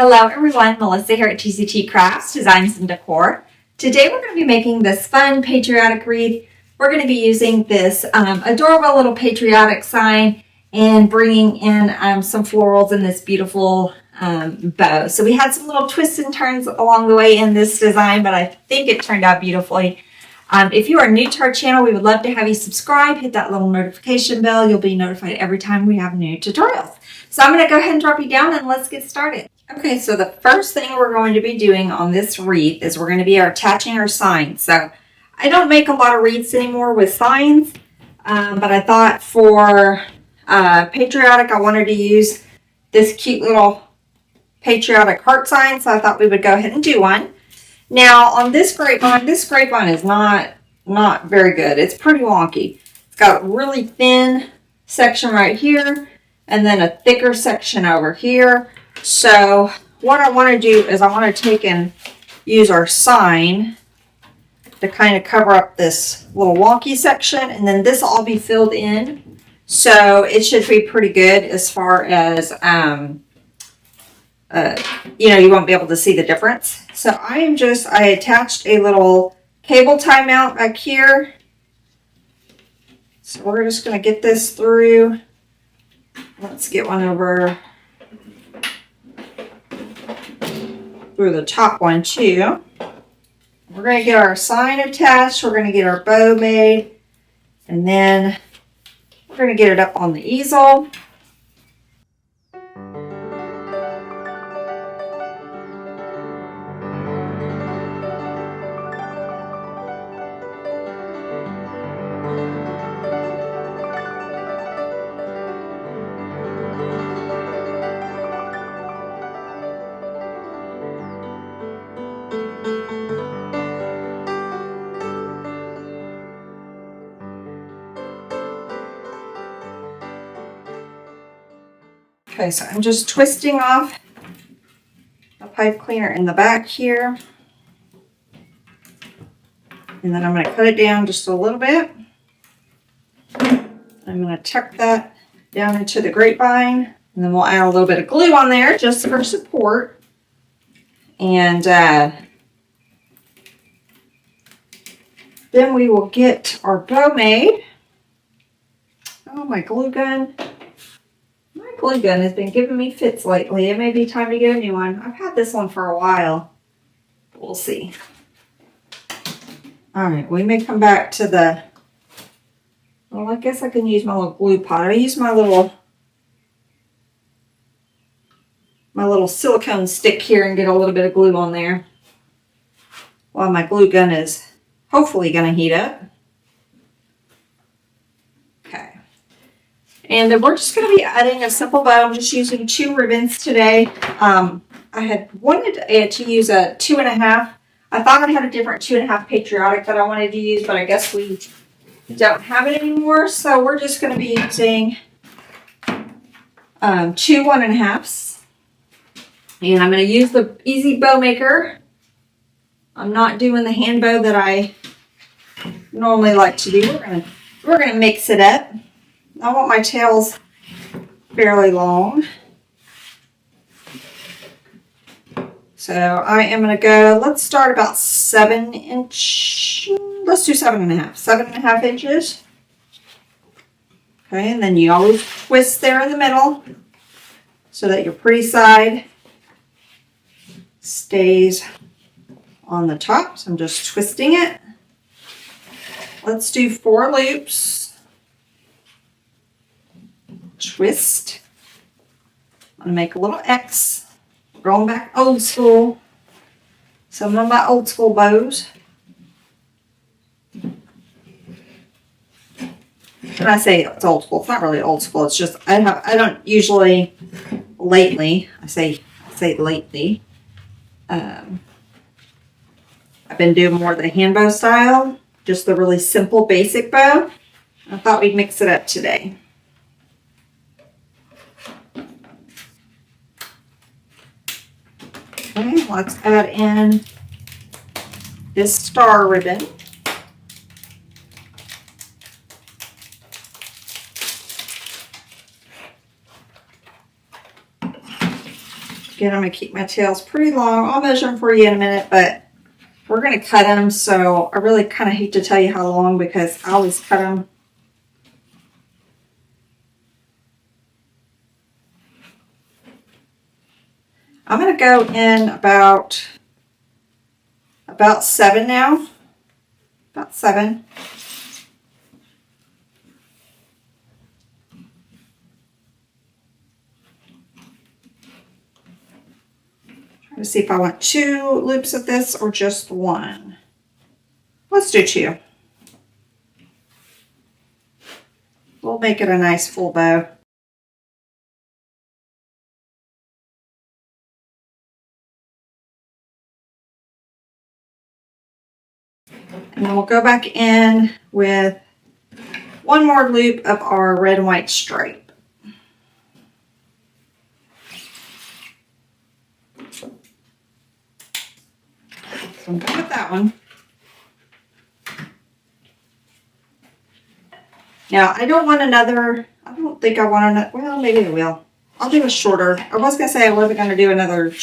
Hello everyone, Melissa here at TCT Crafts, Designs and Decor. Today we're going to be making this fun patriotic wreath. We're going to be using this adorable little patriotic sign and bringing in some florals in this beautiful bow. So we had some little twists and turns along the way in this design, but I think it turned out beautifully. If you are new to our channel, we would love to have you subscribe, hit that little notification bell. You'll be notified every time we have new tutorials. So I'm going to go ahead and drop you down and let's get started. Okay, so the first thing we're going to be doing on this wreath is we're going to be attaching our signs. So I don't make a lot of wreaths anymore with signs, but I thought for patriotic, I wanted to use this cute little patriotic heart sign, so I thought we would go ahead and do one. Now on this grapevine is not very good. It's pretty wonky. It's got a really thin section right here and then a thicker section over here. So what I want to do is I want to take and use our sign to kind of cover up this little wonky section, and then this will all be filled in. So it should be pretty good as far as, you won't be able to see the difference. So I attached a little cable tie mount back here. So we're just going to get this through. Let's get one over through the top one too. We're going to get our sign attached. We're going to get our bow made. And then we're going to get it up on the easel. Okay, so I'm just twisting off the pipe cleaner in the back here. And then I'm going to cut it down just a little bit. I'm going to tuck that down into the grapevine. And then we'll add a little bit of glue on there just for support. And then we will get our bow made. Oh, my glue gun. My glue gun has been giving me fits lately. It may be time to get a new one. I've had this one for a while. We'll see. All right, we may come back to the, well, I guess I can use my little glue pot. I use my little silicone stick here and get a little bit of glue on there while my glue gun is hopefully going to heat up. And then we're just going to be adding a simple bow. I'm just using 2 ribbons today. I had wanted to use a 2.5. I thought I had a different 2.5 patriotic that I wanted to use, but I guess we don't have it anymore. So we're just going to be using 2 1.5s. And I'm going to use the Easy Bow Maker. I'm not doing the hand bow that I normally like to do. We're going to mix it up. I want my tails fairly long. So I am going to go, let's start about 7 inch, let's do 7.5, 7.5 inches. Okay, and then you always twist there in the middle so that your pretty side stays on the top. So I'm just twisting it. Let's do 4 loops. Twist. I'm going to make a little X. Going back old school. Some of my old school bows. When I say it's old school, it's not really old school. It's just I don't usually lately. I say lately. I've been doing more of the hand bow style, just the really simple basic bow. I thought we'd mix it up today. Okay, let's add in this star ribbon. Again, I'm going to keep my tails pretty long. I'll measure them for you in a minute, but we're going to cut them. So I really kind of hate to tell you how long because I always cut them. I'm going to go in about 7 now. About 7. Trying to see if I want 2 loops of this or just 1. Let's do 2. We'll make it a nice full bow. And then we'll go back in with 1 more loop of our red and white stripe. So I'm done with that one. Now, I don't want another, I don't think I want another, well, maybe I will. I'll do a shorter. I was going to say I wasn't going to do another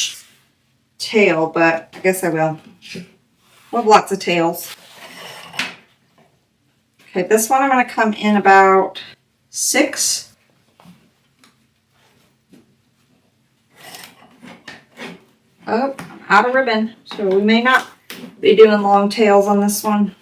tail, but I guess I will. We'll have lots of tails. Okay, this one I'm going to come in about 6. Oh, I'm out of ribbon, so we may not be doing long tails on this one.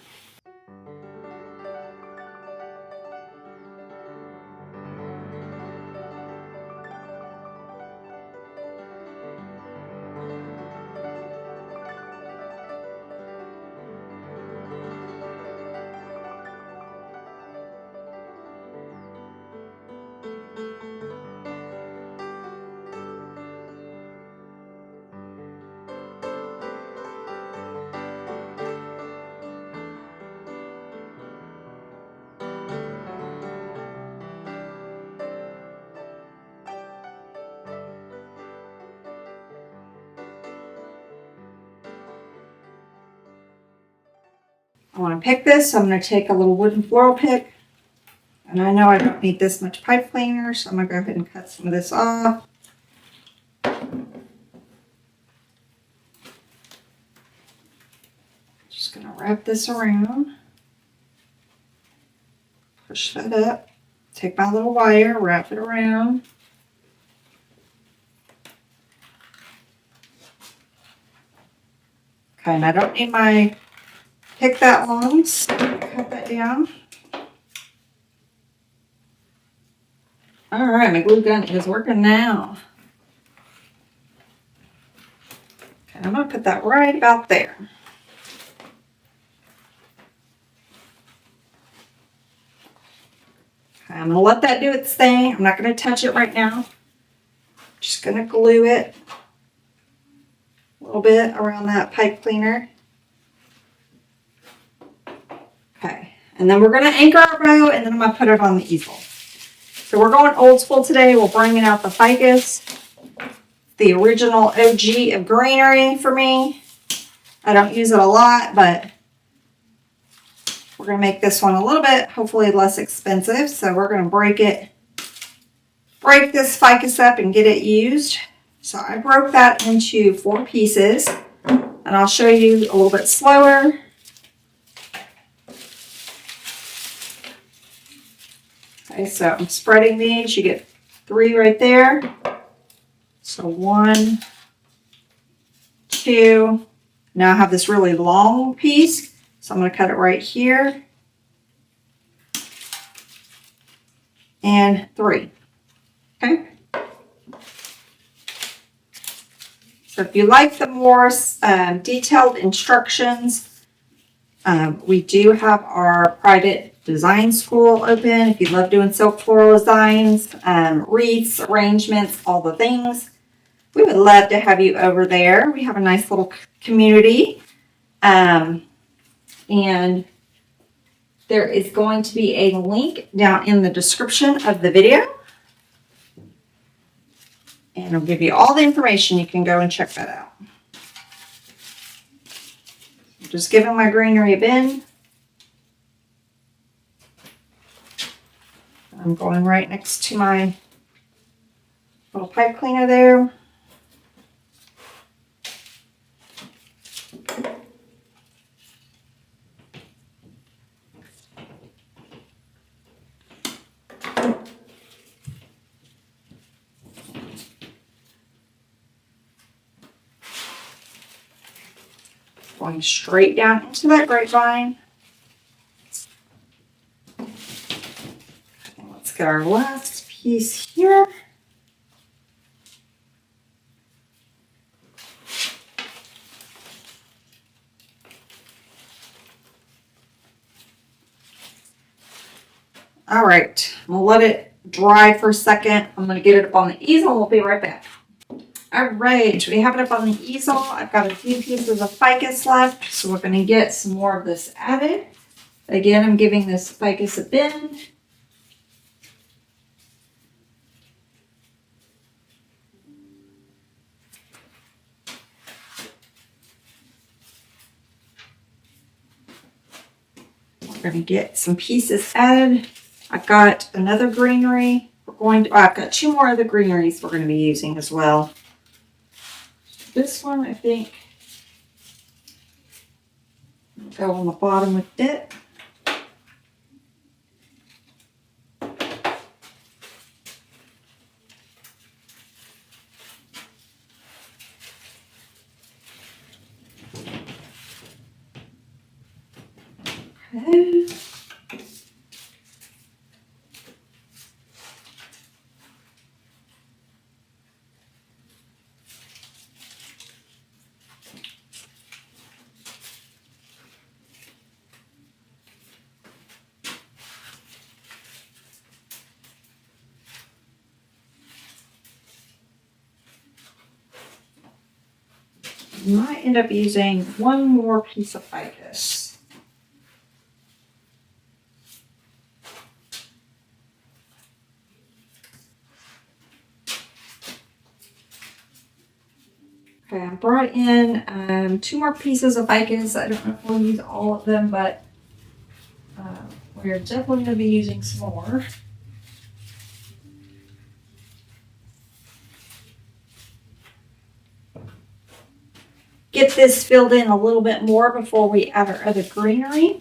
I want to pick this, so I'm going to take a little wooden floral pick. And I know I don't need this much pipe cleaner, so I'm going to go ahead and cut some of this off. Just going to wrap this around. Push that up. Take my little wire, wrap it around. Okay, and I don't need my pick that long, so cut that down. All right, my glue gun is working now. Okay, I'm going to put that right about there. Okay, I'm going to let that do its thing. I'm not going to touch it right now. Just going to glue it a little bit around that pipe cleaner. Okay, and then we're going to anchor our bow, and then I'm going to put it on the easel. So we're going old school today. We're bringing out the ficus, the original OG of greenery for me. I don't use it a lot, but we're going to make this one a little bit, hopefully less expensive. So we're going to break this ficus up and get it used. So I broke that into 4 pieces, and I'll show you a little bit slower. Okay, so I'm spreading these. You get 3 right there. So 1, 2. Now I have this really long piece, so I'm going to cut it right here. And 3. Okay. So if you like the more detailed instructions, we do have our private design school open. If you love doing silk floral designs, wreaths, arrangements, all the things, we would love to have you over there. We have a nice little community. And there is going to be a link down in the description of the video. And I'll give you all the information. You can go and check that out. Just giving my greenery a bend. I'm going right next to my little pipe cleaner there. going straight down into that grapevine. And let's get our last piece here. All right, I'm gonna let it dry for a second. I'm gonna get it up on the easel. We'll be right back. All right, we have it up on the easel. I've got a few pieces of ficus left, so we're gonna get some more of this added. Again, I'm giving this ficus a bend. We're gonna get some pieces added. I've got another greenery. I've got two more of the greeneries we're going to be using as well. This one, I think, will go on the bottom with it. Okay. I might end up using one more piece of ficus. Okay, I brought in two more pieces of ficus. I don't know if we'll use all of them, but we're definitely going to be using some more. Get this filled in a little bit more before we add our other greenery.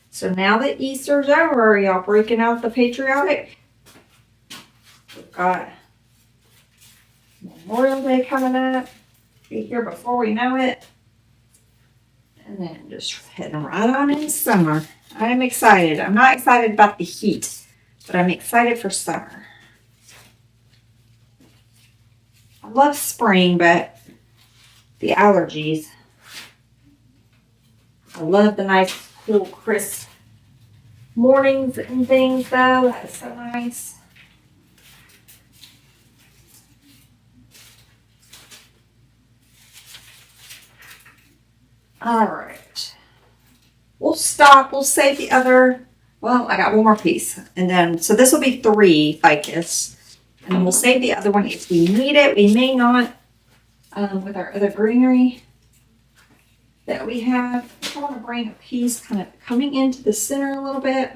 So now that Easter's over, are y'all breaking out the patriotic? We've got Memorial Day coming up. Be here before we know it. And then just heading right on into summer. I'm excited. I'm not excited about the heat, but I'm excited for summer. I love spring, but the allergies. I love the nice, cool, crisp mornings and things, though. That is so nice. All right. We'll stop. We'll save the other. Well, I got one more piece. And then, so this will be 3 ficus. And then we'll save the other one if we need it. We may not with our other greenery that we have. I want to bring a piece kind of coming into the center a little bit.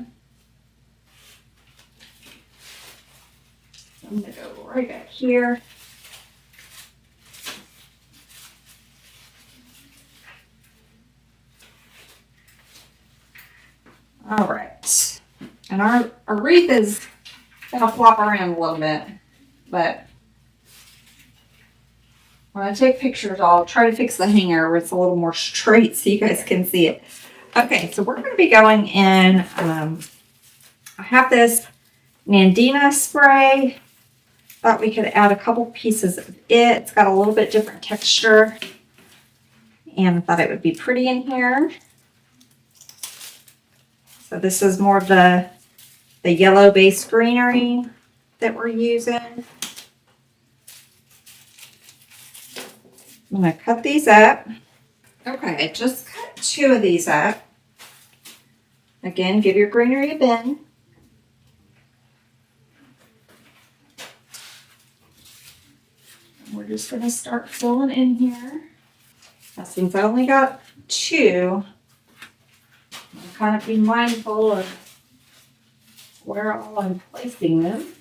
I'm going to go right back here. All right. And our wreath is going to flop around a little bit, but when I take pictures, I'll try to fix the hanger where it's a little more straight so you guys can see it. Okay, so we're going to be going in, I have this Nandina spray. Thought we could add a couple pieces of it. It's got a little bit different texture, and I thought it would be pretty in here. So this is more of the yellow-based greenery that we're using. I'm going to cut these up. Okay, I just cut 2 of these up. Again, give your greenery a bend. We're just going to start filling in here. Now, since I only got 2, I'll kind of be mindful of where all I'm placing them.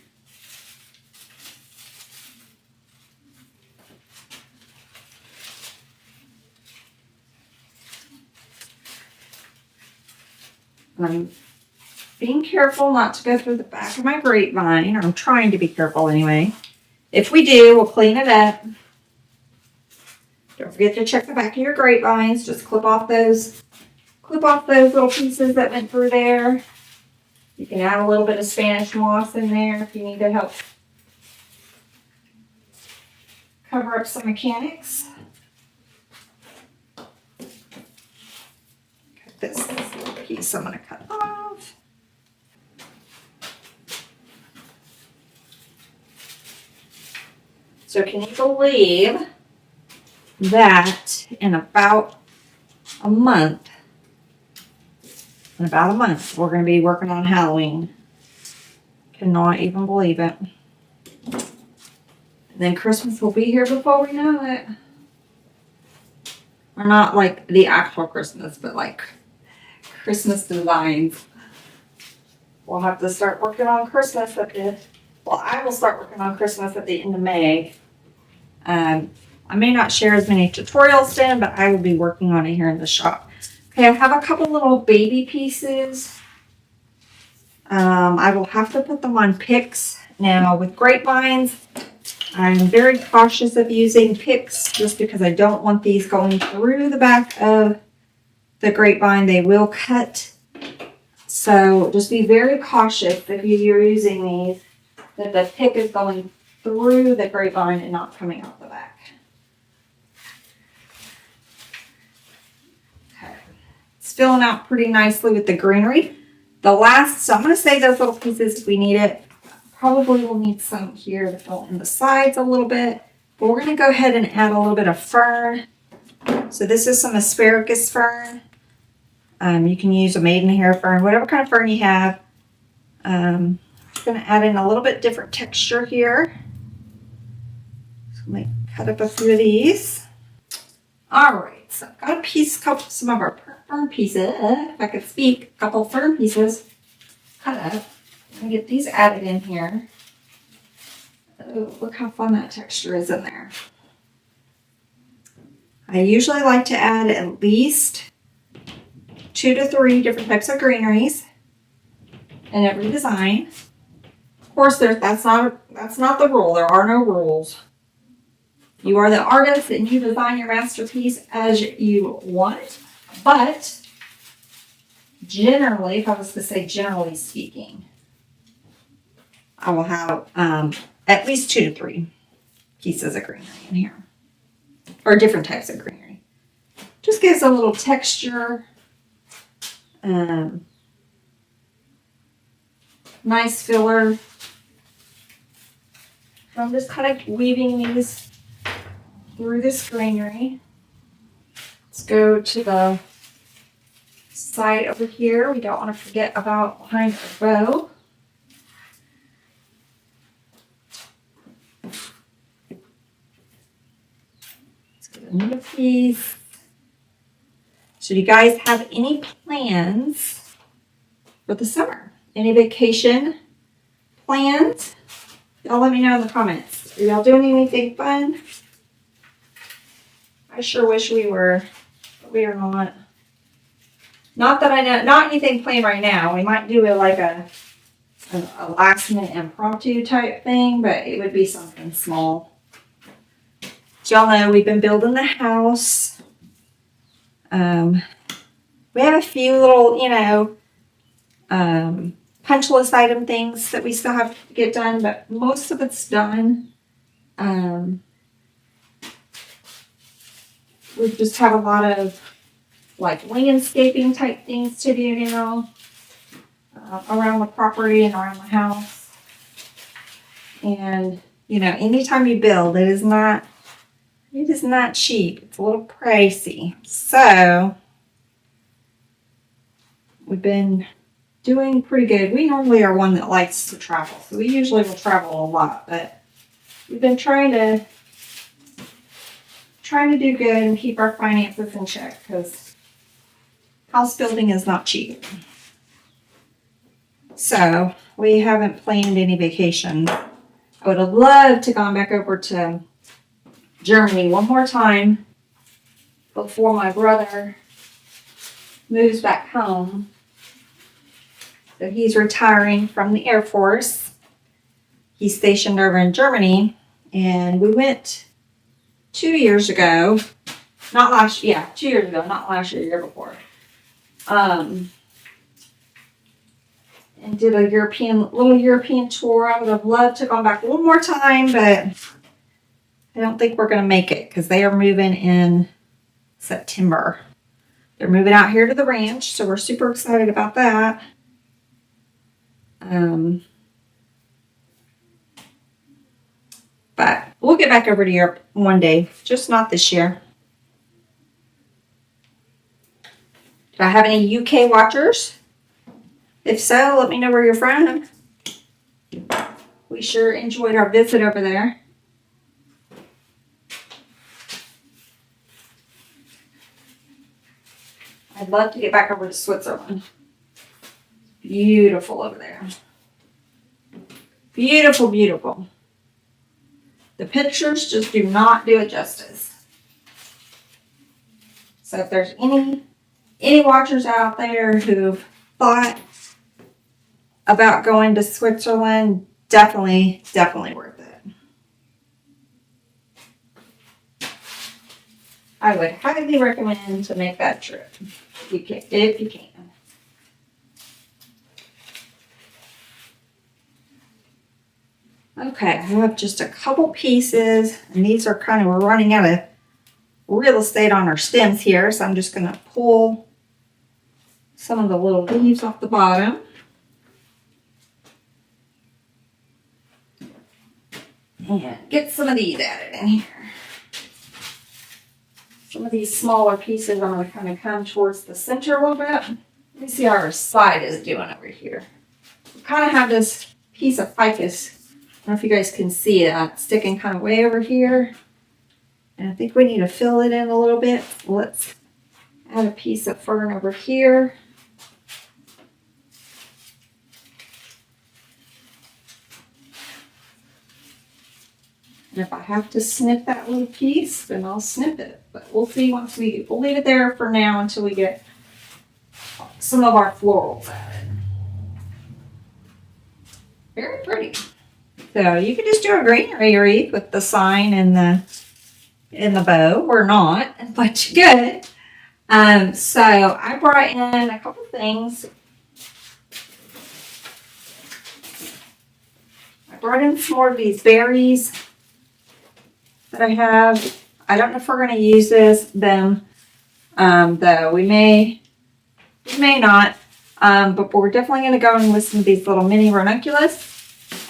being careful not to go through the back of my grapevine. I'm trying to be careful anyway. If we do, we'll clean it up. Don't forget to check the back of your grapevines. Just clip off those little pieces that went through there. You can add a little bit of Spanish moss in there if you need to help cover up some mechanics. This little piece I'm going to cut off. So can you believe that in about a month, we're going to be working on Halloween. Cannot even believe it. And then Christmas will be here before we know it. Or not like the actual Christmas, but like Christmas designs. We'll have to start working on Christmas I will start working on Christmas at the end of May. I may not share as many tutorials then, but I will be working on it here in the shop. Okay, I have a couple little baby pieces. I will have to put them on picks. Now with grapevines, I'm very cautious of using picks just because I don't want these going through the back of the grapevine. They will cut. So just be very cautious if you're using these, that the pick is going through the grapevine and not coming out the back. Okay. It's filling out pretty nicely with the greenery. So I'm going to save those little pieces if we need it. Probably will need some here to fill in the sides a little bit. But we're going to go ahead and add a little bit of fern. So this is some asparagus fern. You can use a maidenhair fern, whatever kind of fern you have. I'm going to add in a little bit different texture here. So I'm going to cut up a few of these. All right, so I've got some of our fern pieces. If I could speak, a couple fern pieces cut up. I'm going to get these added in here. Oh, look how fun that texture is in there. I usually like to add at least 2 to 3 different types of greeneries in every design. Of course, that's not the rule. There are no rules. You are the artist and you design your masterpiece as you want. But generally, if I was to say generally speaking, I will have at least 2 to 3 pieces of greenery in here. Or different types of greenery. Just gives a little texture. Nice filler. So I'm just kind of weaving these through this greenery. Let's go to the side over here. We don't want to forget about behind our bow. Let's get another piece. So do you guys have any plans for the summer? Any vacation plans? Y'all let me know in the comments. Are y'all doing anything fun? I sure wish we were, but we are not. Not that I know, not anything planned right now. We might do like a last minute impromptu type thing, but it would be something small. As y'all know, we've been building the house. We have a few little, punch list item things that we still have to get done, but most of it's done. We just have a lot of like landscaping type things to do, around the property and around the house. And, anytime you build, it is not cheap. It's a little pricey. So we've been doing pretty good. We normally are one that likes to travel, so we usually will travel a lot, but we've been trying to do good and keep our finances in check because house building is not cheap. So we haven't planned any vacations. I would have loved to gone back over to Germany one more time before my brother moves back home. So he's retiring from the Air Force. He's stationed over in Germany, and we went 2 years ago. Not last, yeah, 2 years ago, not last year, the year before. And did a little European tour. I would have loved to have gone back a little more time, but I don't think we're going to make it because they are moving in September. They're moving out here to the ranch, so we're super excited about that. But we'll get back over to Europe one day, just not this year. Do I have any UK watchers? If so, let me know where you're from. We sure enjoyed our visit over there. I'd love to get back over to Switzerland. Beautiful over there. Beautiful, beautiful. The pictures just do not do it justice. So if there's any watchers out there who've thought about going to Switzerland, definitely worth it. I would highly recommend to make that trip if you can. Okay, I have just a couple pieces, and these are we're running out of real estate on our stems here, so I'm just going to pull some of the little leaves off the bottom. And get some of these added in here. Some of these smaller pieces I'm going to kind of come towards the center a little bit. Let me see how our slide is doing over here. We kind of have this piece of ficus. I don't know if you guys can see it. Sticking kind of way over here. And I think we need to fill it in a little bit. Let's add a piece of fern over here. And if I have to snip that little piece, then I'll snip it. But we'll see we'll leave it there for now until we get some of our florals added. Very pretty. So you can just do a greenery wreath with the sign and the bow, or not, but you could. So I brought in a couple things. I brought in some more of these berries that I have. I don't know if we're going to use them, though. We may not, but we're definitely going to go in with some of these little mini ranunculus.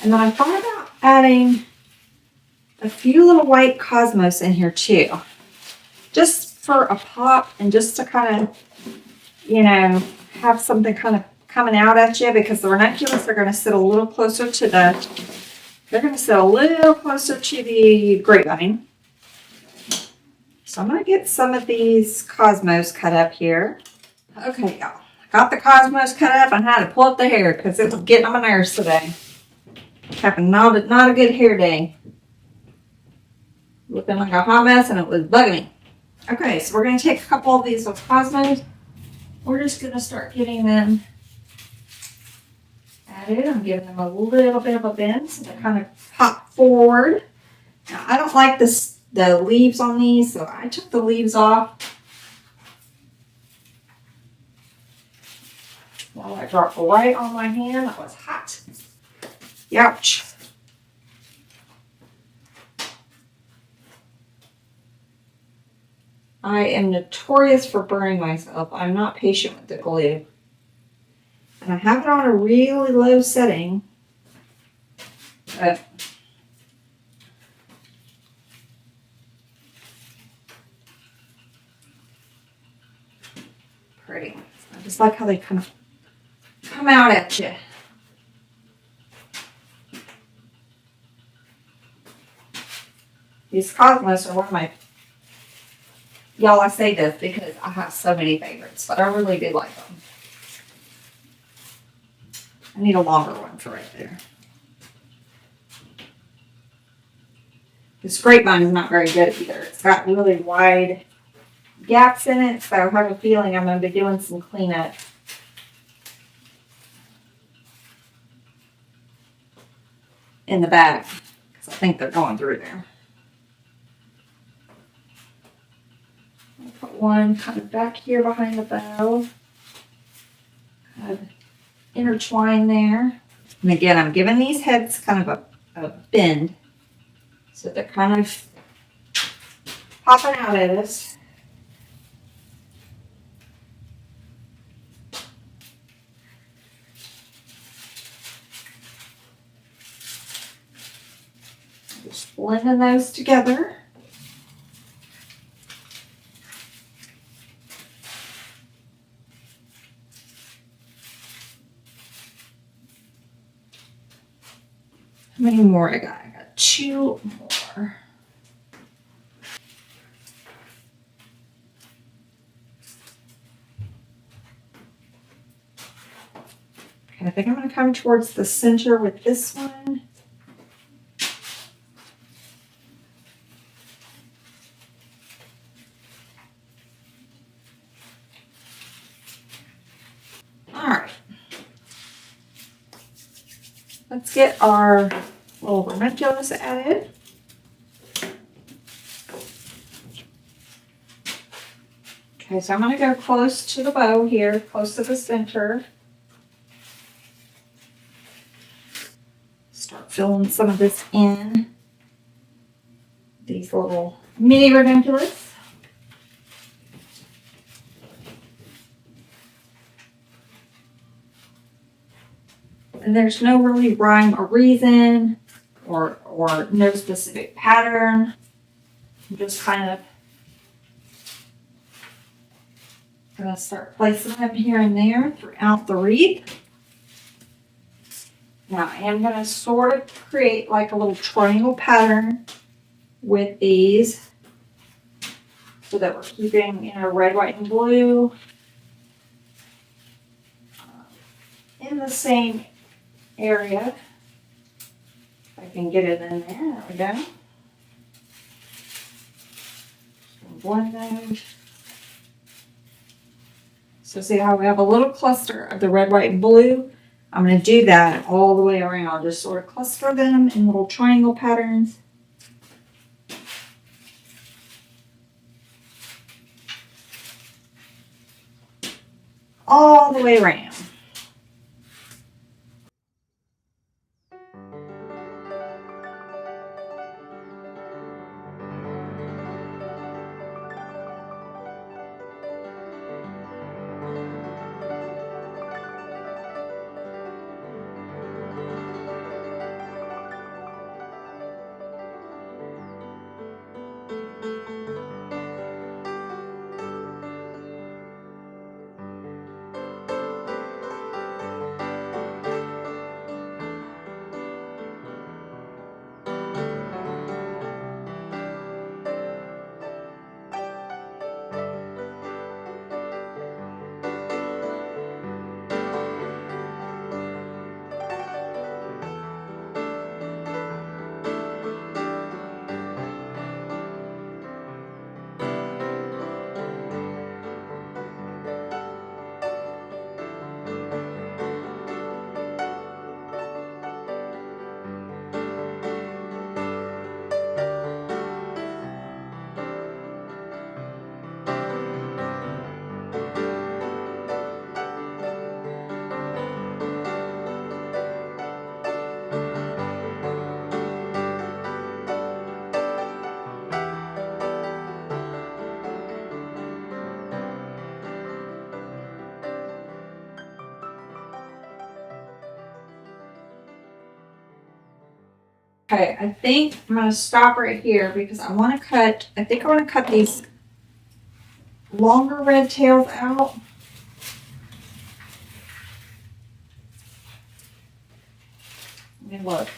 And then I thought about adding a few little white cosmos in here too, just for a pop and just to kind of, have something kind of coming out at you, because the ranunculus are going to sit a little closer to the grapevine. So I'm going to get some of these cosmos cut up here. Okay, y'all. Got the cosmos cut up and had to pull up the hair because it was getting on my nerves today. Having not a good hair day. Looking like a hot mess, and it was bugging me. Okay, so we're going to take a couple of these little cosmos. We're just going to start getting them added. I'm giving them a little bit of a bend so they kind of pop forward. Now, I don't like the leaves on these, so I took the leaves off. Well, I dropped right on my hand. That was hot. Ouch. I am notorious for burning myself. I'm not patient with the glue. And I have it on a really low setting. But pretty. I just like how they kind of come out at you. These cosmos are one of my, y'all, I say this because I have so many favorites, but I really do like them. I need a longer one for right there. This grapevine is not very good either. It's got really wide gaps in it, so I have a feeling I'm going to be doing some cleanup. in the back, because I think they're going through there. I'll put one kind of back here behind the bow, kind of intertwine there. And again, I'm giving these heads kind of a bend, so they're kind of popping out at us. Just blending those together. How many more I got? I got 2 more. Okay, I think I'm going to come towards the center with this one. All right. Let's get our little ranunculus added. Okay, so I'm going to go close to the bow here, close to the center. Start filling some of this in. These little mini ranunculus. And there's no really rhyme or reason or no specific pattern. I'm just kind of going to start placing them here and there throughout the wreath. Now I am going to sort of create like a little triangle pattern with these so that we're keeping, you know, red, white, and blue in the same area. If I can get it in there. There we go. Blend those. So see how we have a little cluster of the red, white, and blue? I'm going to do that all the way around. Just sort of cluster them in little triangle patterns. All the way around. Okay, I think I'm going to stop right here because I want to cut, I think I want to cut these longer red tails out. I mean, look,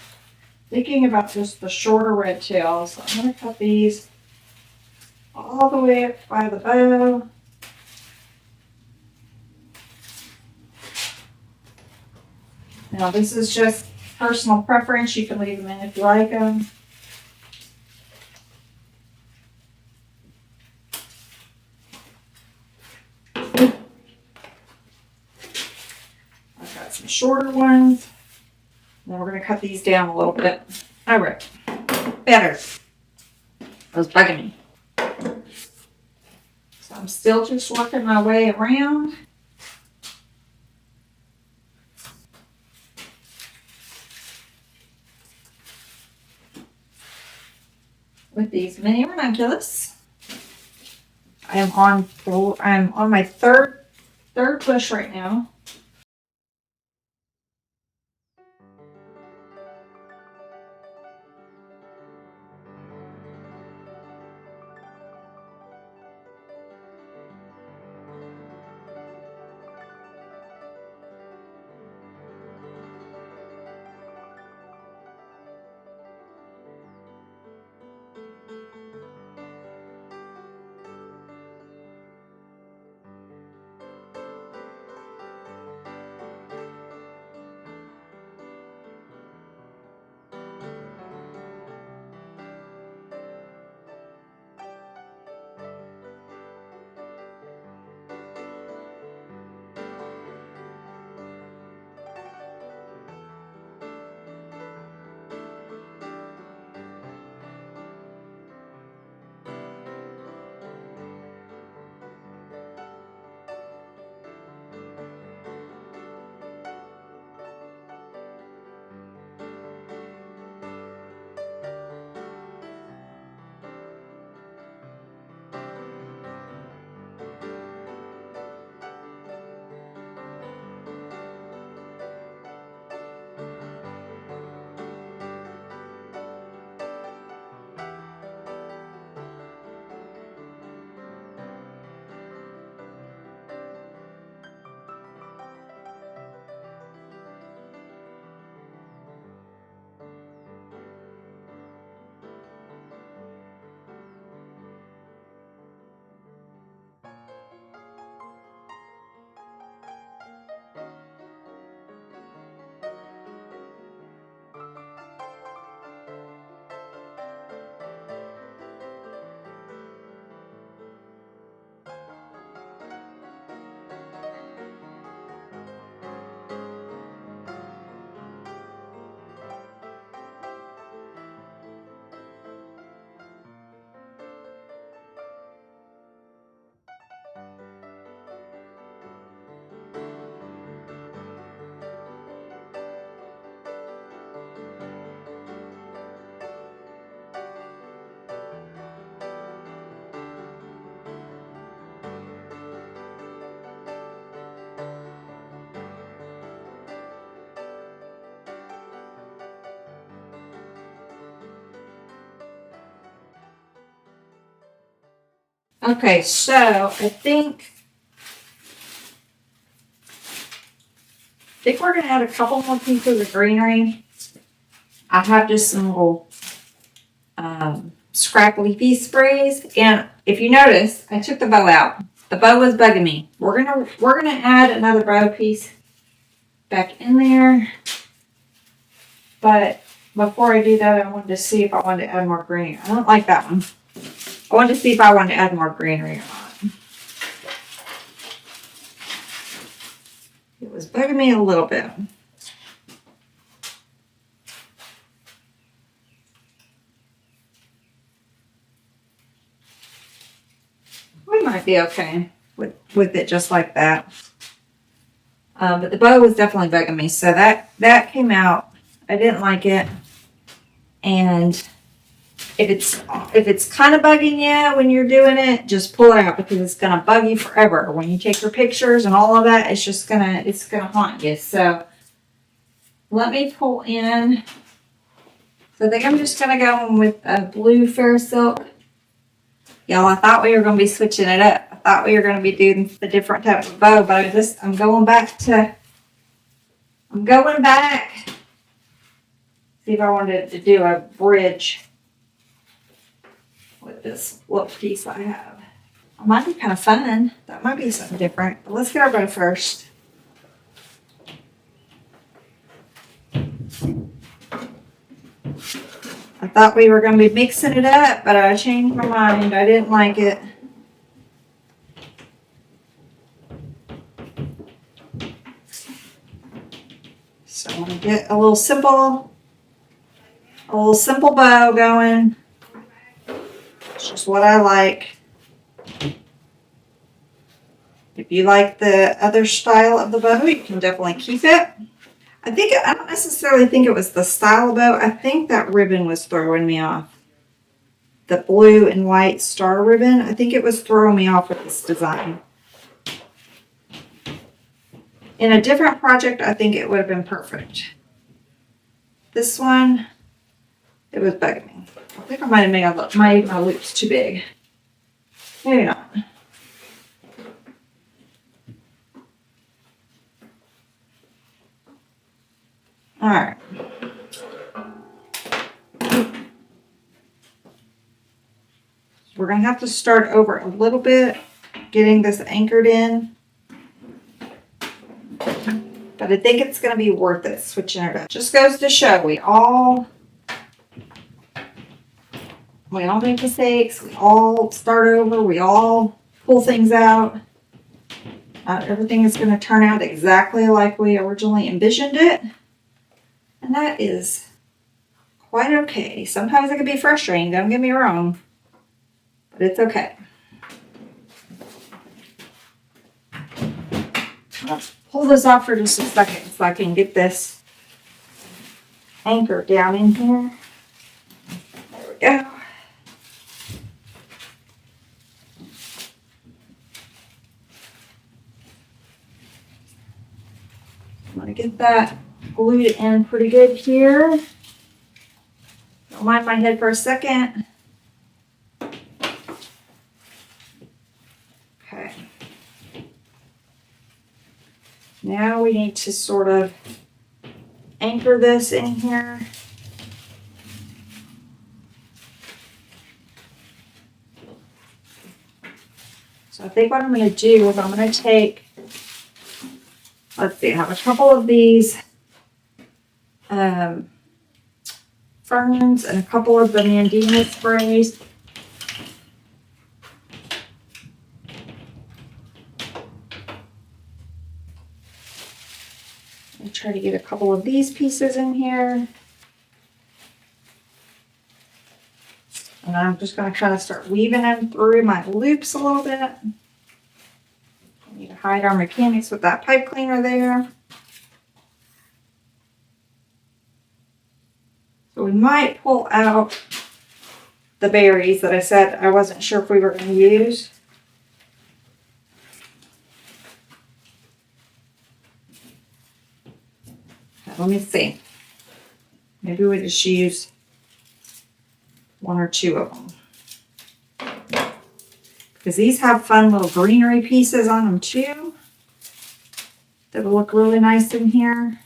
thinking about just the shorter red tails, I'm going to cut these all the way up by the bow. Now this is just personal preference. You can leave them in if you like them. I've got some shorter ones. then we're going to cut these down a little bit. All right. Better. It was bugging me. So I'm still just working my way around. With these mini ranunculus. I'm on my third bush right now. Okay, so I think we're going to add a couple more pieces of greenery. I have just some little scrap leafy sprays, and if you notice, I took the bow out. The bow was bugging me. We're gonna add another bow piece back in there, but before I do that, I wanted to see if I wanted to add more greenery. I don't like that one. I wanted to see if I wanted to add more greenery or not. It was bugging me a little bit. We might be okay with it just like that. But the bow was definitely bugging me, so that came out. I didn't like it, and if it's kind of bugging you when you're doing it, just pull it out, because it's gonna bug you forever. When you take your pictures and all of that, it's gonna haunt you. So let me pull in. So I think I'm just gonna go with a blue fair silk. Y'all, I thought we were gonna be switching it up. I thought we were gonna be doing the different type of bow, but I'm going back. See if I wanted to do a bridge with this little piece I have. It might be kind of fun. That might be something different. But let's get our bow first. I thought we were going to be mixing it up, but I changed my mind. I didn't like it. So I'm going to get a little simple bow going. It's just what I like. If you like the other style of the bow, you can definitely keep it. I don't necessarily think it was the style of bow. I think that ribbon was throwing me off. The blue and white star ribbon. I think it was throwing me off with this design. In a different project, I think it would have been perfect. This one, it was bugging me. I think I might have made my loops too big. Maybe not. All right. We're going to have to start over a little bit, getting this anchored in. But I think it's going to be worth it switching it up. Just goes to show we all make mistakes. We all start over. We all pull things out. Not everything is going to turn out exactly like we originally envisioned it. And that is quite okay. Sometimes it can be frustrating, don't get me wrong. But it's okay. Let's pull this off for just a second so I can get this anchor down in here. There we go. I'm going to get that glued in pretty good here. Don't mind my head for a second. Okay. Now we need to sort of anchor this in here. So I think what I'm going to do is I'm going to take, let's see, I have a couple of these ferns and a couple of the Mandina sprays. I'll try to get a couple of these pieces in here. And I'm just going to kind of start weaving them through my loops a little bit. I need to hide our mechanics with that pipe cleaner there. So we might pull out the berries that I said I wasn't sure if we were going to use. Let me see. Maybe we just use one or two of them. Because these have fun little greenery pieces on them too. That will look really nice in here.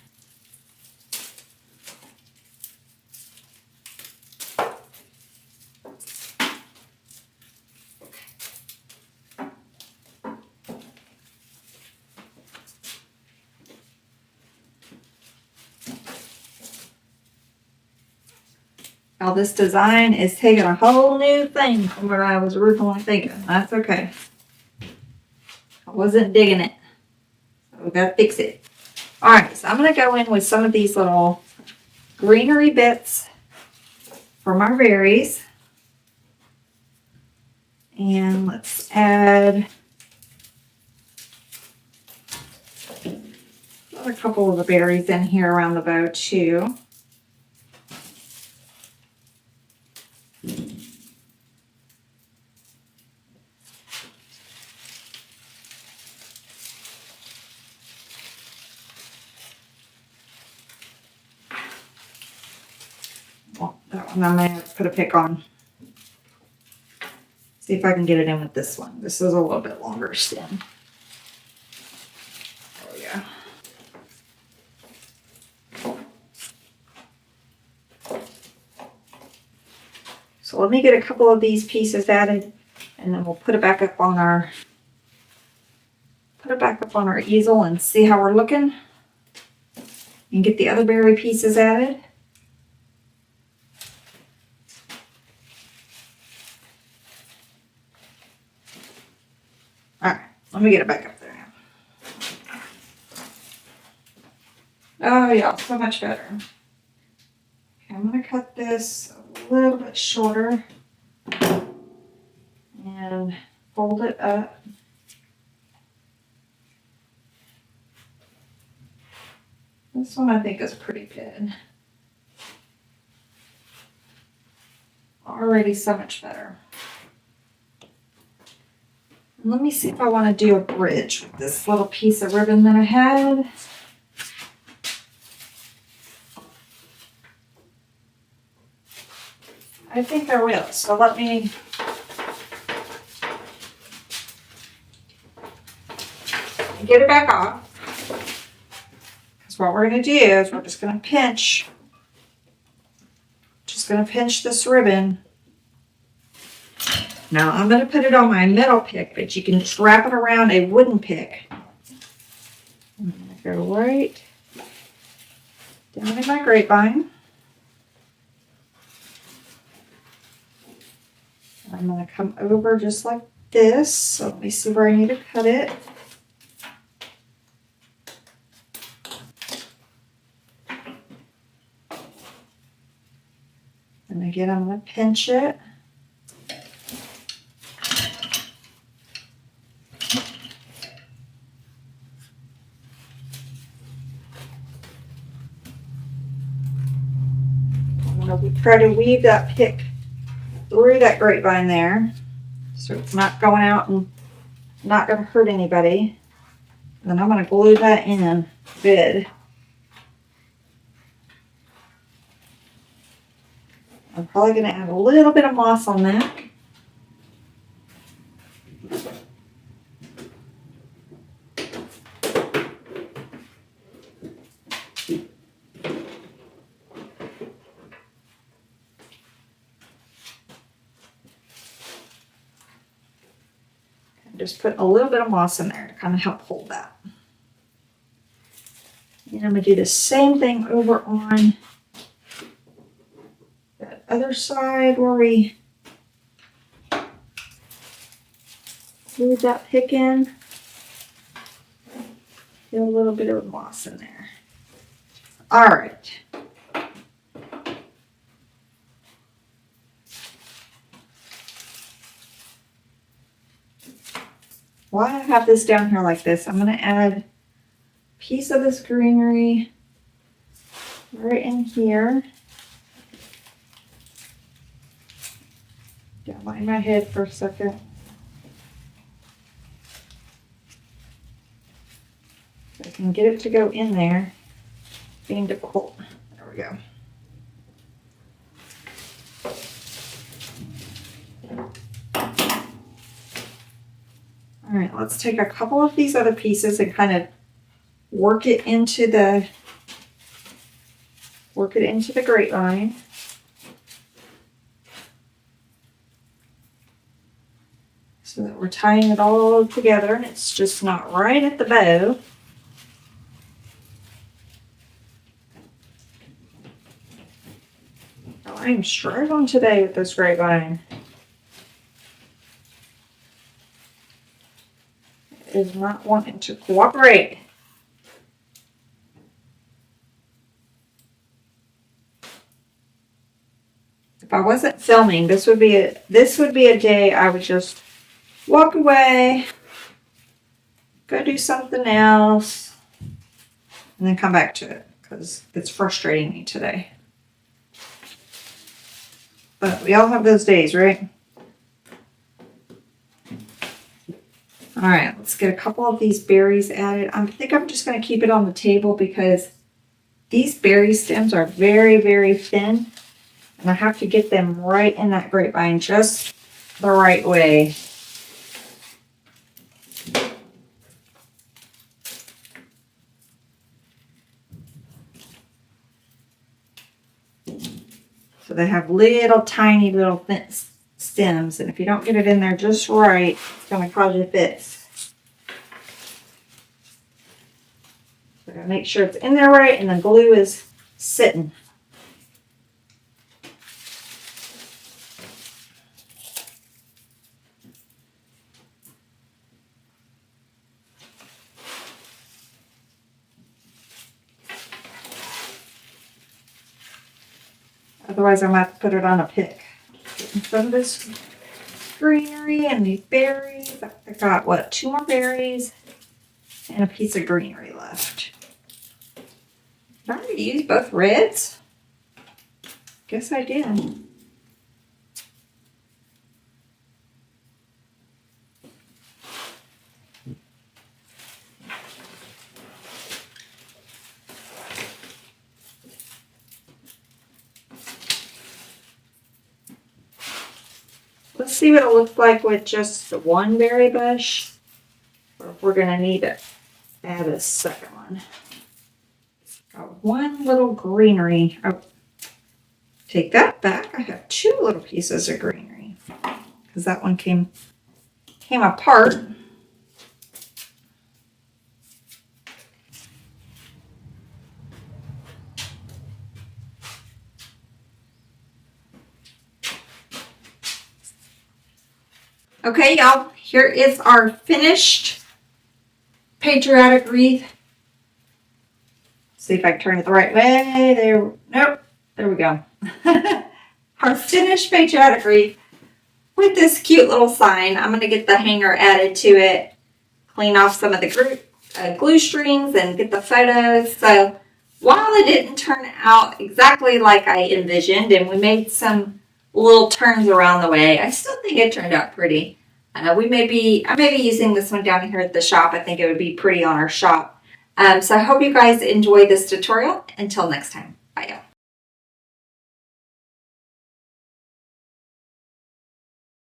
Now this design is taking a whole new thing from what I was originally thinking. That's okay. I wasn't digging it. So we gotta fix it. Alright, so I'm gonna go in with some of these little greenery bits from our berries. And let's add a couple of the berries in here around the bow too. Well, that one I'm going to put a pick on. See if I can get it in with this one. This is a little bit longer stem. There we go. So let me get a couple of these pieces added, and then we'll put it back up on our easel and see how we're looking. And get the other berry pieces added. All right, let me get it back up there now. Oh yeah, so much better. Okay, I'm gonna cut this a little bit shorter and fold it up. This one I think is pretty good. Already so much better. And let me see if I want to do a bridge with this little piece of ribbon that I had. I think I will, so let me get it back off. Because what we're going to do is we're just going to pinch this ribbon. Now I'm going to put it on my metal pick, but you can just wrap it around a wooden pick. I'm going to go right down in my grapevine. I'm going to come over just like this. So let me see where I need to cut it. And again, I'm going to pinch it. I'm going to try to weave that pick through that grapevine there, so it's not going out and not going to hurt anybody. And then I'm going to glue that in good. I'm probably going to add a little bit of moss on that. Just put a little bit of moss in there to kind of help hold that. And I'm going to do the same thing over on that other side where we glued that pick in. Get a little bit of moss in there. All right. While I have this down here like this, I'm going to add a piece of this greenery right in here. Down behind my head for a second. So I can get it to go in there. Being difficult. There we go. All right, let's take a couple of these other pieces and kind of work it into the grapevine. So that we're tying it all together and it's just not right at the bow. Oh, I'm struggling today with this grapevine. Is not wanting to cooperate. If I wasn't filming, this would be a day I would just walk away, go do something else, and then come back to it because it's frustrating me today. But we all have those days, right? All right, let's get a couple of these berries added. I think I'm just going to keep it on the table because these berry stems are very, very thin. And I have to get them right in that grapevine just the right way. So they have little tiny little thin stems, and if you don't get it in there just right, it's going to cause you fits. So make sure it's in there right and the glue is sitting. Otherwise, I might have to put it on a pick. Getting some of this greenery and these berries. I got, what, 2 more berries and a piece of greenery left. Did I already use both reds? Guess I did. Let's see what it looks like with just the one berry bush, or if we're gonna need to add a second one. Got one little greenery. Oh, take that back. I have 2 little pieces of greenery because that one came apart. Okay, y'all, here is our finished patriotic wreath. See if I can turn it the right way. Nope, there we go. Our finished patriotic wreath with this cute little sign. I'm going to get the hanger added to it, clean off some of the glue strings, and get the photos. So while it didn't turn out exactly like I envisioned, and we made some little turns around the way, I still think it turned out pretty. I may be using this one down here at the shop. I think it would be pretty on our shop. So I hope you guys enjoyed this tutorial. Until next time.